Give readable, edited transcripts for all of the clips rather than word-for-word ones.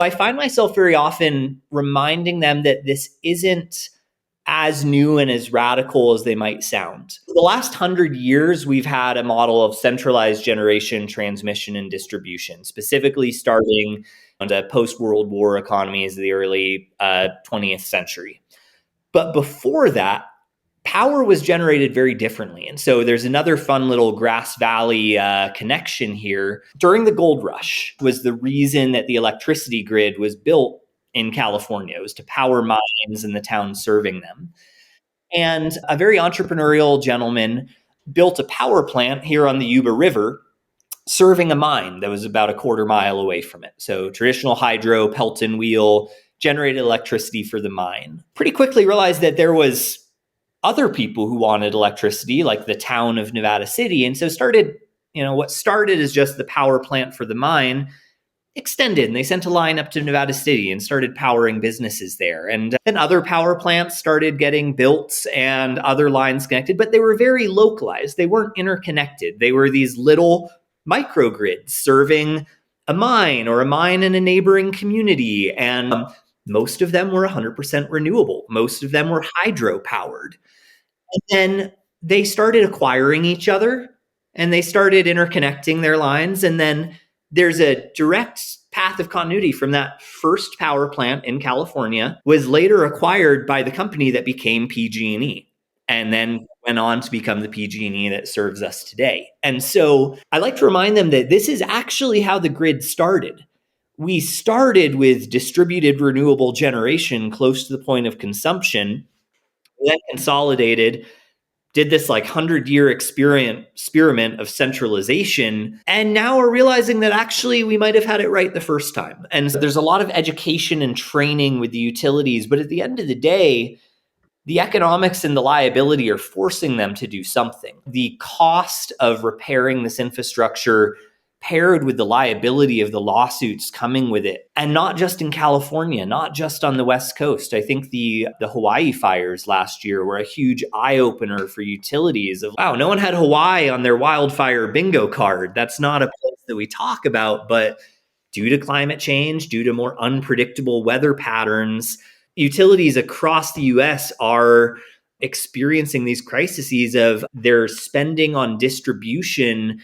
I find myself very often reminding them that this isn't as new and as radical as they might sound. For the last 100 years, we've had a model of centralized generation, transmission, and distribution, specifically starting on the post-World War economies of the early 20th century. But before that, power was generated very differently. And so there's another fun little Grass Valley connection here. During the gold rush was the reason that the electricity grid was built in California. It was to power mines and the towns serving them. And a very entrepreneurial gentleman built a power plant here on the Yuba River serving a mine that was about a quarter mile away from it. So traditional hydro, Pelton wheel, generated electricity for the mine. Pretty quickly realized that there was other people who wanted electricity, like the town of Nevada City. And so what started as just the power plant for the mine extended, and they sent a line up to Nevada City and started powering businesses there. And then other power plants started getting built and other lines connected, but they were very localized. They weren't interconnected. They were these little microgrids serving a mine or a mine in a neighboring community. And most of them were 100% renewable. Most of them were hydro powered. And then they started acquiring each other and they started interconnecting their lines. And then there's a direct path of continuity from that first power plant in California was later acquired by the company that became PG&E and then went on to become the PG&E that serves us today. And so I like to remind them that this is actually how the grid started. We started with distributed renewable generation close to the point of consumption, then consolidated, did this 100-year experiment of centralization, and now we're realizing that actually we might have had it right the first time. And so there's a lot of education and training with the utilities, but at the end of the day, the economics and the liability are forcing them to do something. The cost of repairing this infrastructure paired with the liability of the lawsuits coming with it. And not just in California, not just on the West Coast. I think the Hawaii fires last year were a huge eye-opener for utilities of, wow, no one had Hawaii on their wildfire bingo card. That's not a place that we talk about, but due to climate change, due to more unpredictable weather patterns, utilities across the US are experiencing these crises of their spending on distribution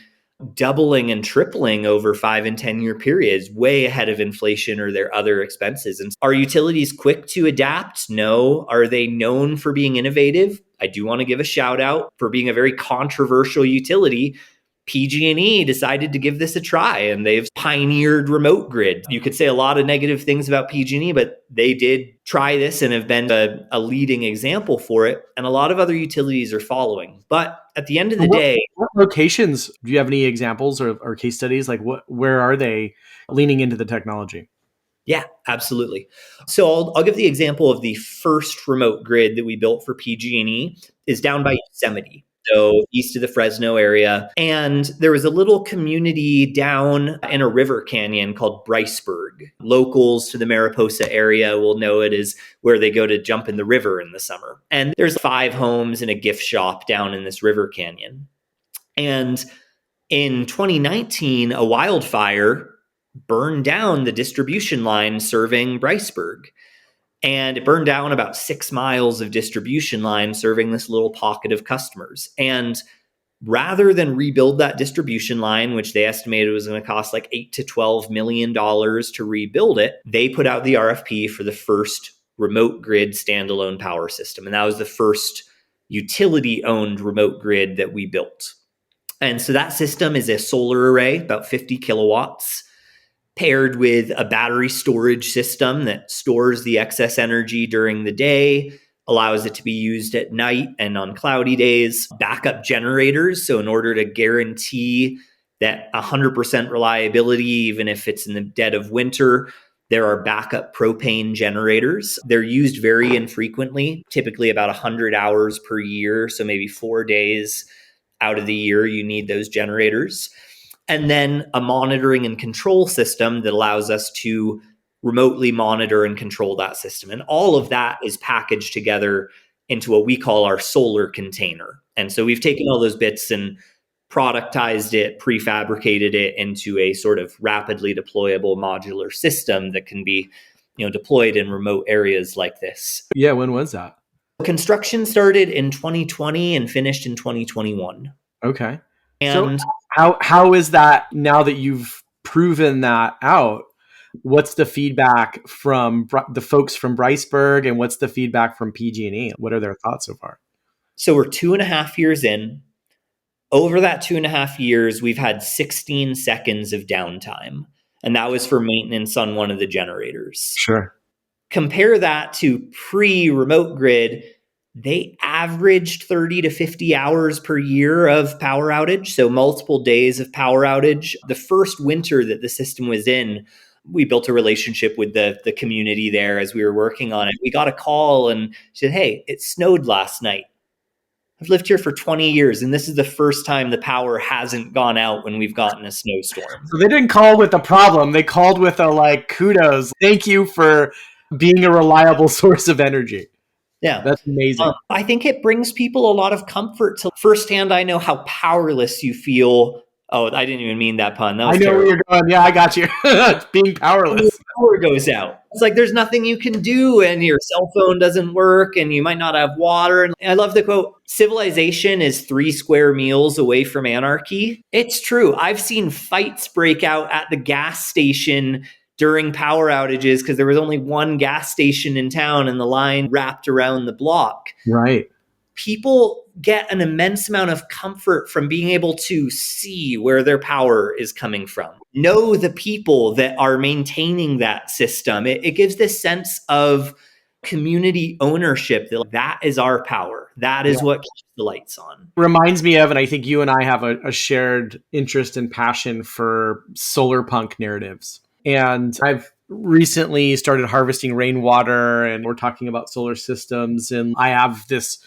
doubling and tripling over 5 and 10-year periods, way ahead of inflation or their other expenses. And are utilities quick to adapt? No. Are they known for being innovative? I do want to give a shout out for being a very controversial utility. PG&E decided to give this a try, and they've pioneered remote grid. You could say a lot of negative things about PG&E, but they did try this and have been a leading example for it. And a lot of other utilities are following. But at the end of the day, what locations, do you have any examples or case studies? Where are they leaning into the technology? Yeah, absolutely. So I'll give the example of the first remote grid that we built for PG&E is down by Yosemite. So east of the Fresno area. And there was a little community down in a river canyon called Bryceburg. Locals to the Mariposa area will know it as where they go to jump in the river in the summer. And there's 5 homes and a gift shop down in this river canyon. And in 2019, a wildfire burned down the distribution line serving Bryceburg. And it burned down about 6 miles of distribution line serving this little pocket of customers. And rather than rebuild that distribution line, which they estimated was going to cost $8 to $12 million to rebuild it, they put out the RFP for the first remote grid standalone power system. And that was the first utility-owned remote grid that we built. And so that system is a solar array, about 50 kilowatts, paired with a battery storage system that stores the excess energy during the day, allows it to be used at night and on cloudy days, backup generators. So in order to guarantee that 100% reliability, even if it's in the dead of winter, there are backup propane generators. They're used very infrequently, typically about 100 hours per year. So maybe 4 days out of the year, you need those generators. And then a monitoring and control system that allows us to remotely monitor and control that system. And all of that is packaged together into what we call our solar container. And so we've taken all those bits and productized it, prefabricated it into a sort of rapidly deployable modular system that can be, deployed in remote areas like this. Yeah, when was that? Construction started in 2020 and finished in 2021. Okay. So And how is that now that you've proven that out? What's the feedback from the folks from Bryceburg, and what's the feedback from PG&E? What are their thoughts so far? so we're 2.5 years in. Over that 2.5 years, we've had 16 seconds of downtime, and that was for maintenance on one of the generators. Sure. Compare that to pre-remote grid, they averaged 30 to 50 hours per year of power outage, so multiple days of power outage. The first winter that the system was in, we built a relationship with the community there as we were working on it. We got a call and said, hey, it snowed last night. I've lived here for 20 years, and this is the first time the power hasn't gone out when we've gotten a snowstorm. So they didn't call with a problem. They called with a kudos. Thank you for being a reliable source of energy. Yeah. That's amazing. I think it brings people a lot of comfort to firsthand. I know how powerless you feel. Oh, I didn't even mean that pun. That was terrible. Where you're going. Yeah, I got you. Being powerless. When the power goes out, it's like there's nothing you can do, and your cell phone doesn't work, and you might not have water. And I love the quote, civilization is 3 square meals away from anarchy. It's true. I've seen fights break out at the gas station during power outages because there was only one gas station in town and the line wrapped around the block. Right. People get an immense amount of comfort from being able to see where their power is coming from. Know the people that are maintaining that system. It gives this sense of community ownership that is our power. That is what keeps the lights on. Reminds me of, and I think you and I have a shared interest and passion for solar punk narratives. And I've recently started harvesting rainwater, and we're talking about solar systems. And I have this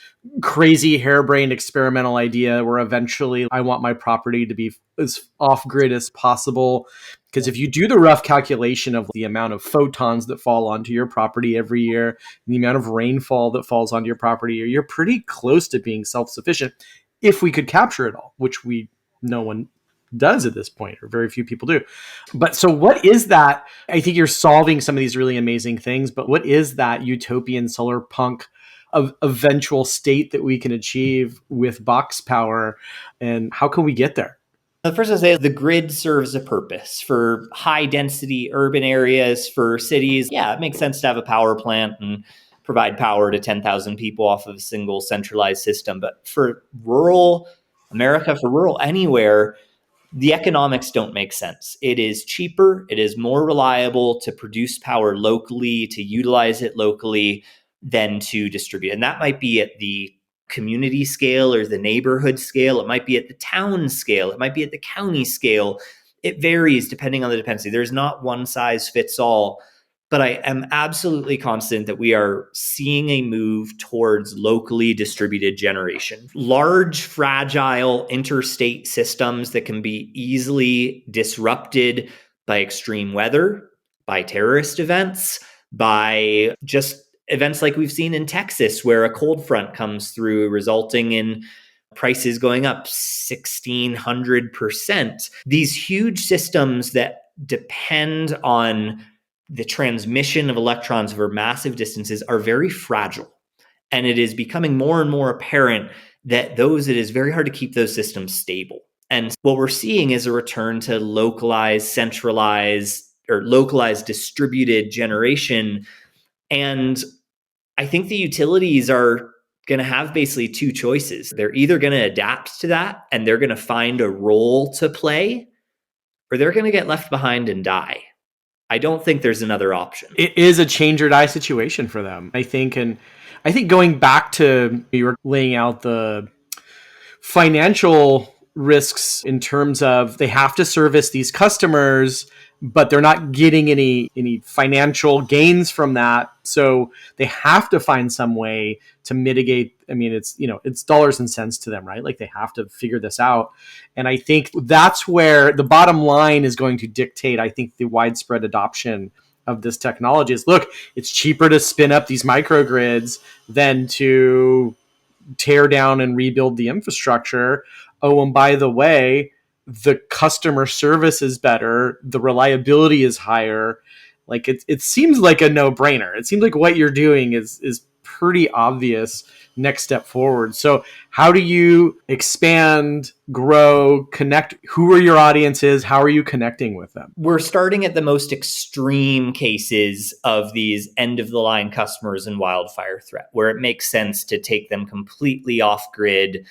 crazy harebrained experimental idea where eventually I want my property to be as off-grid as possible. Because if you do the rough calculation of the amount of photons that fall onto your property every year, and the amount of rainfall that falls onto your property, you're pretty close to being self-sufficient if we could capture it all, which no one does at this point, or very few people do. But so what is that? I think you're solving some of these really amazing things, but what is that utopian solar punk of eventual state that we can achieve with BoxPower, and how can we get there? The first, I say the grid serves a purpose for high density urban areas, for cities. Yeah, it makes sense to have a power plant and provide power to 10,000 people off of a single centralized system. But for rural America, for rural anywhere, the economics don't make sense. It is cheaper, it is more reliable to produce power locally, to utilize it locally than to distribute. And that might be at the community scale or the neighborhood scale. It might be at the town scale. It might be at the county scale. It varies depending on the dependency. There's not one size fits all. But I am absolutely confident that we are seeing a move towards locally distributed generation. Large, fragile interstate systems that can be easily disrupted by extreme weather, by terrorist events, by just events like we've seen in Texas, where a cold front comes through, resulting in prices going up 1,600%. These huge systems that depend on the transmission of electrons over massive distances are very fragile. And it is becoming more and more apparent that it is very hard to keep those systems stable. And what we're seeing is a return to localized, centralized, or localized distributed generation. And I think the utilities are going to have basically 2 choices. They're either going to adapt to that and they're going to find a role to play, or they're going to get left behind and die. I don't think there's another option. It is a change or die situation for them, I think. And I think going back to, you were laying out the financial risks in terms of they have to service these customers, but they're not getting any financial gains from that. So they have to find some way to mitigate. I mean, it's dollars and cents to them, right? Like they have to figure this out. And I think that's where the bottom line is going to dictate, I think, the widespread adoption of this technology is, look, it's cheaper to spin up these microgrids than to tear down and rebuild the infrastructure. oh, and by the way, the customer service is better, the reliability is higher. Like it seems like a no-brainer. It seems like what you're doing is pretty obvious next step forward. So how do you expand, grow, connect? Who are your audiences? How are you connecting with them? We're starting at the most extreme cases of these end of the line customers and wildfire threat, where it makes sense to take them completely off grid,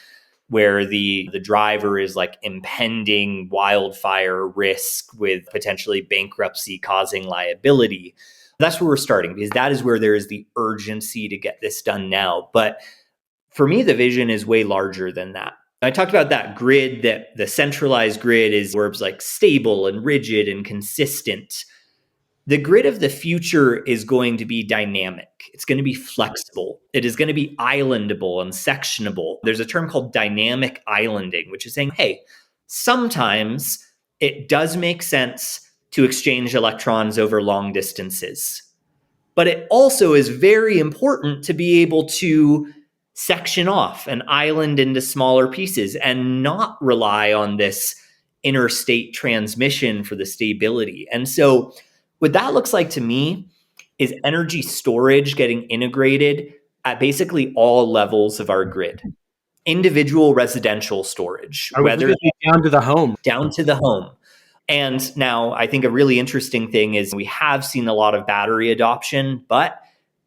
where the driver is like impending wildfire risk with potentially bankruptcy causing liability. That's where we're starting, because that is where there is the urgency to get this done now. But for me, the vision is way larger than that. I talked about that grid, that the centralized grid is where it's like stable and rigid and consistent. The grid of the future is going to be dynamic. It's going to be flexible. It is going to be islandable and sectionable. There's a term called dynamic islanding, which is saying, hey, sometimes it does make sense to exchange electrons over long distances. But it also is very important to be able to section off an island into smaller pieces and not rely on this interstate transmission for the stability. And so what that looks like to me is energy storage getting integrated at basically all levels of our grid. Individual residential storage, whether down to the home. Down to the home. And now I think a really interesting thing is we have seen a lot of battery adoption, but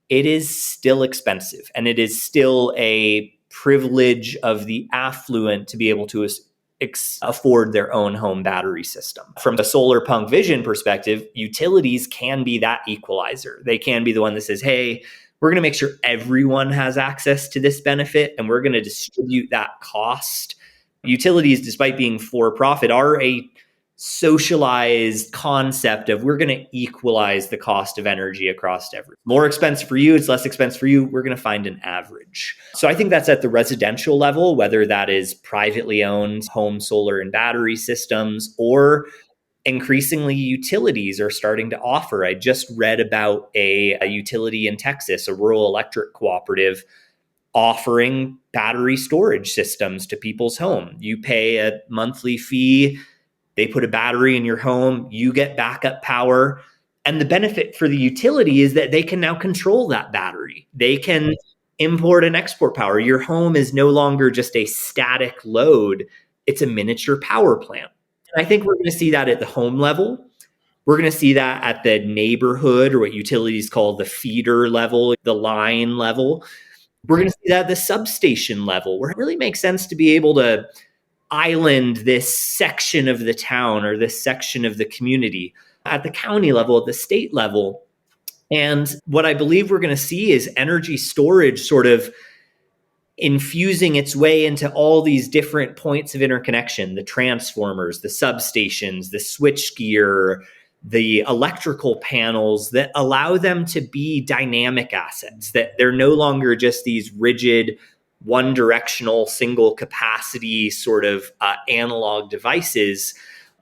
it is still expensive, and it is still a privilege of the affluent to be able to afford their own home battery system. From a solar punk vision perspective, utilities can be that equalizer. They can be the one that says, hey, we're going to make sure everyone has access to this benefit, and we're going to distribute that cost. Utilities, despite being for profit, are a socialized concept of we're going to equalize the cost of energy across everyone. More expensive for you, it's less expensive for you. We're going to find an average. So I think that's at the residential level, whether that is privately owned home solar and battery systems, or increasingly utilities are starting to offer. I just read about a utility in Texas, a rural electric cooperative, offering battery storage systems to people's home. You pay a monthly fee. They put a battery in your home, you get backup power. And the benefit for the utility is that they can now control that battery. They can import and export power. Your home is no longer just a static load, it's a miniature power plant. And I think we're going to see that at the home level. We're going to see that at the neighborhood, or what utilities call the feeder level, the line level. We're going to see that at the substation level, where it really makes sense to be able to island this section of the town or this section of the community at the county level, at the state level. And what I believe we're going to see is energy storage sort of infusing its way into all these different points of interconnection, the transformers, the substations, the switchgear, the electrical panels that allow them to be dynamic assets, that they're no longer just these rigid, one directional, single capacity sort of analog devices.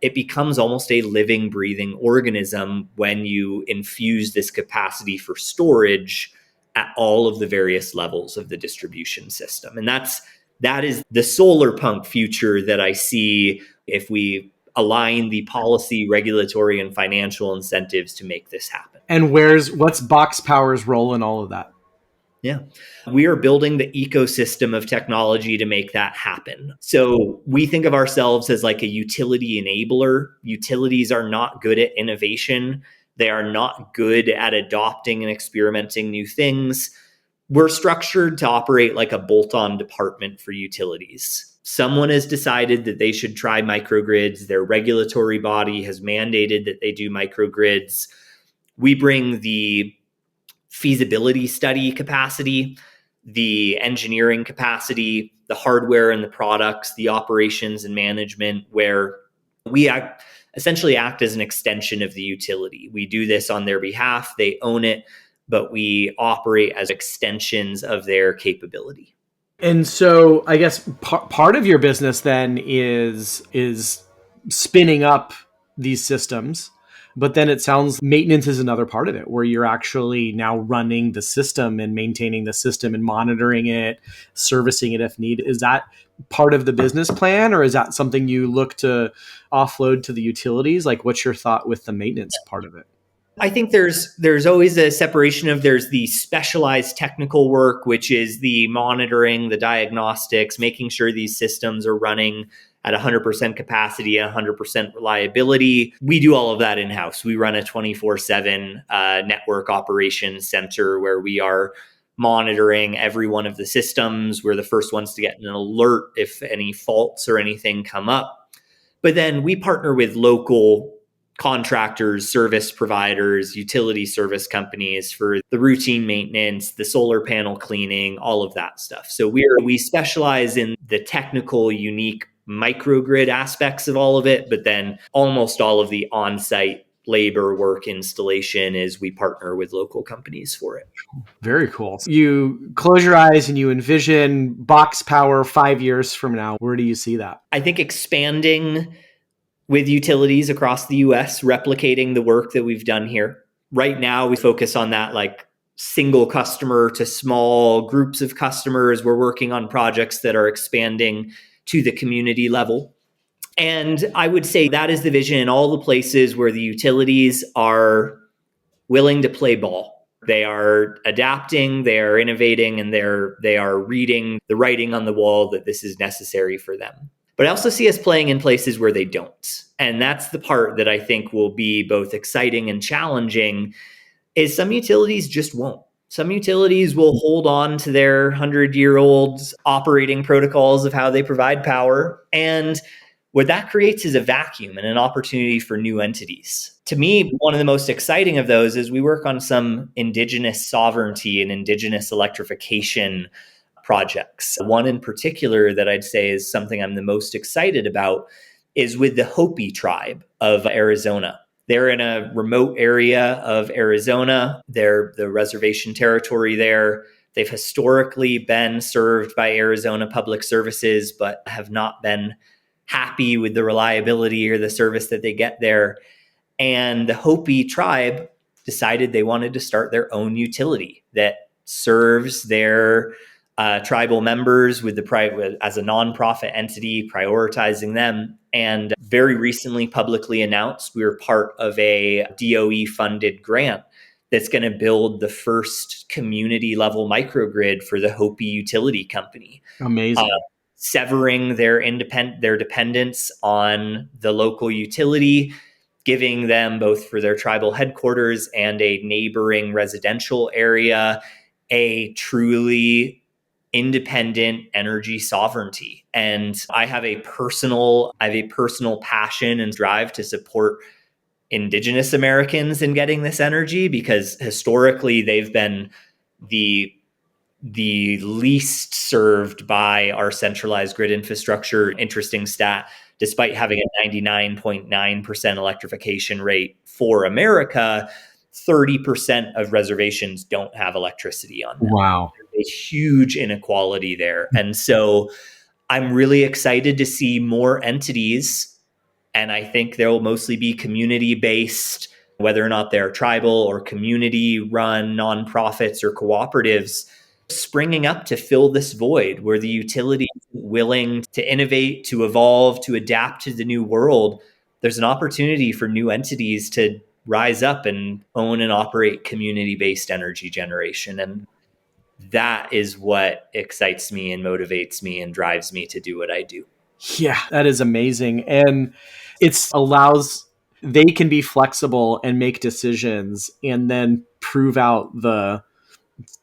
It becomes almost a living, breathing organism when you infuse this capacity for storage at all of the various levels of the distribution system. And that is the solar punk future that I see if we align the policy, regulatory, and financial incentives to make this happen. And what's BoxPower's role in all of that? Yeah. We are building the ecosystem of technology to make that happen. So we think of ourselves as like a utility enabler. Utilities are not good at innovation. They are not good at adopting and experimenting new things. We're structured to operate like a bolt-on department for utilities. Someone has decided that they should try microgrids. Their regulatory body has mandated that they do microgrids. We bring the feasibility study capacity, the engineering capacity, the hardware and the products, the operations and management, where we essentially act as an extension of the utility. We do this on their behalf. They own it, but we operate as extensions of their capability. And so I guess part of your business then is spinning up these systems. But then it sounds maintenance is another part of it, where you're actually now running the system and maintaining the system and monitoring it, servicing it if needed. Is that part of the business plan, or is that something you look to offload to the utilities? Like, what's your thought with the maintenance part of it? I think there's always a separation of there's the specialized technical work, which is the monitoring, the diagnostics, making sure these systems are running at 100% capacity and 100% reliability. We do all of that in-house. We run a 24/7 network operations center where we are monitoring every one of the systems. We're the first ones to get an alert if any faults or anything come up. But then we partner with local contractors, service providers, utility service companies for the routine maintenance, the solar panel cleaning, all of that stuff. So we specialize in the technical, unique microgrid aspects of all of it, but then almost all of the on-site labor work installation is we partner with local companies for it. Very cool. You close your eyes and you envision BoxPower 5 years from now. Where do you see that? I think expanding with utilities across the US, replicating the work that we've done here. Right now, we focus on that like single customer to small groups of customers. We're working on projects that are expanding to the community level. And I would say that is the vision in all the places where the utilities are willing to play ball. They are adapting, they are innovating, and they are reading the writing on the wall that this is necessary for them. But I also see us playing in places where they don't. And that's the part that I think will be both exciting and challenging, is some utilities just won't. Some utilities will hold on to their 100-year-old operating protocols of how they provide power. And what that creates is a vacuum and an opportunity for new entities. To me, one of the most exciting of those is we work on some indigenous sovereignty and indigenous electrification projects. One in particular that I'd say is something I'm the most excited about is with the Hopi tribe of Arizona. They're in a remote area of Arizona. They're the reservation territory there. They've historically been served by Arizona Public Services, but have not been happy with the reliability or the service that they get there. And the Hopi tribe decided they wanted to start their own utility that serves their tribal members with as a nonprofit entity, prioritizing them. And very recently publicly announced we were part of a DOE-funded grant that's going to build the first community level microgrid for the Hopi Utility Company. Amazing. Severing their dependence on the local utility, giving them, both for their tribal headquarters and a neighboring residential area, a truly independent energy sovereignty. And I have a personal passion and drive to support Indigenous Americans in getting this energy, because historically they've been the least served by our centralized grid infrastructure. Interesting stat, despite having a 99.9% electrification rate for America, 30% of reservations don't have electricity on them. Wow. There's a huge inequality there. And so I'm really excited to see more entities, and I think there will mostly be community-based, whether or not they're tribal or community-run nonprofits or cooperatives, springing up to fill this void where the utility is willing to innovate, to evolve, to adapt to the new world. There's an opportunity for new entities to rise up and own and operate community-based energy generation. And that is what excites me and motivates me and drives me to do what I do. Yeah, that is amazing. And they can be flexible and make decisions and then prove out the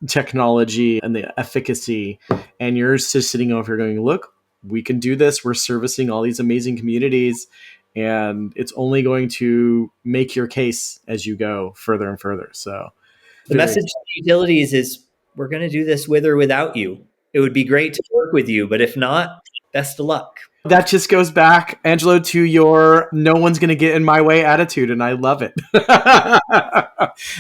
technology and the efficacy. And you're just sitting over here going, look, we can do this. We're servicing all these amazing communities. And it's only going to make your case as you go further and further. So the message to utilities is, we're going to do this with or without you. It would be great to work with you, but if not, best of luck. That just goes back, Angelo, to your no one's going to get in my way attitude. And I love it.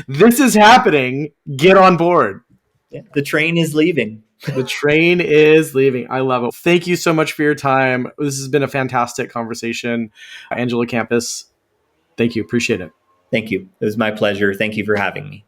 This is happening. Get on board. Yeah, the train is leaving. The train is leaving. I love it. Thank you so much for your time. This has been a fantastic conversation. Angelo Campus, thank you. Appreciate it. Thank you. It was my pleasure. Thank you for having me.